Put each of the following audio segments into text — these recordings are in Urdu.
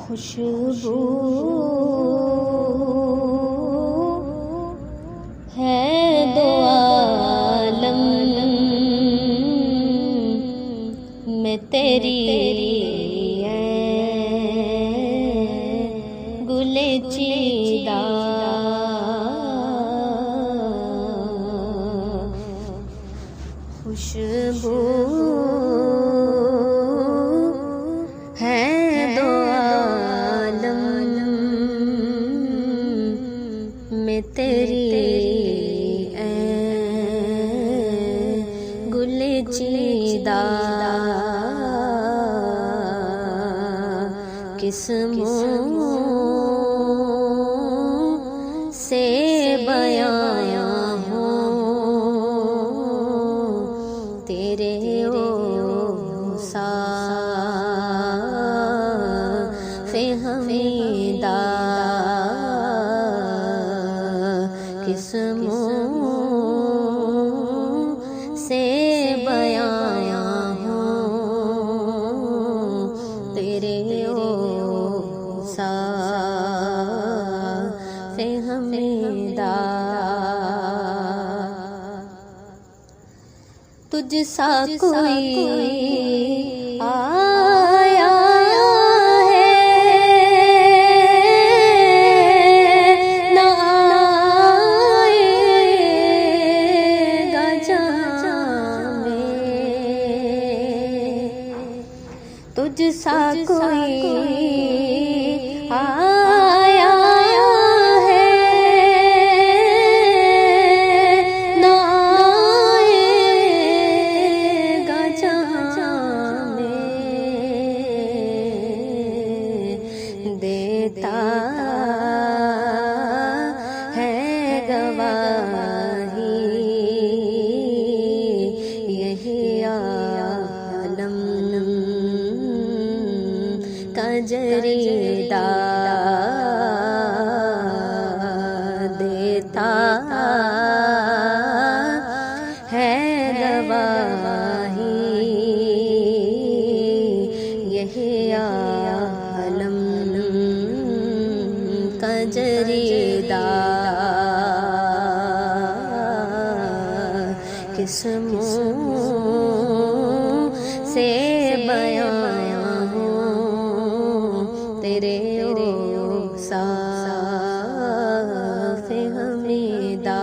خوشبو ہے دو عالم میں تیری گل چیدہ خوشبو ہے دو عالم میں تیری گل چیدہ قسموں سے بیان ہوں تیرے اوصاف حمیدہ قسموں سے بیان ہوں تیرے اوصاف حمیدہ تجھ سا کوئی آیا ہے نہ آئے گا جہاں میں تجھ سا کوئی آیا دیتا ہے گواہی یہی عالم کا جریدہ دیتا ہے گواہی یہی عالم کا جریدہ قسموں سے بیان ہوں تیرے اوصاف حمیدہ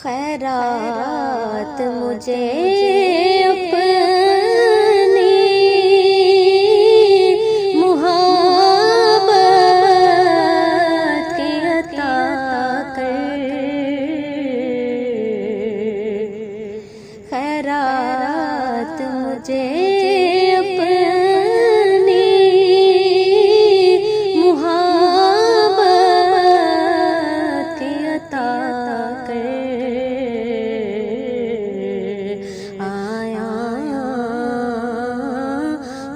خیرات مجھے خیرات مجھے اپنی محبت کی عطا کر آیا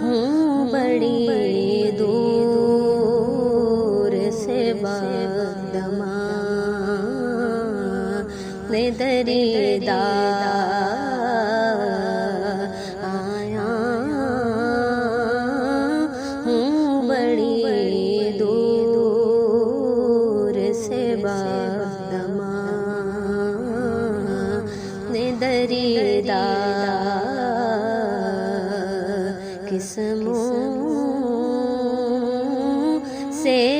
ہوں بڑی دور سے بادمان دریدہ آیا ہوں بڑی دور سے بادمان دریدہ قسموں سے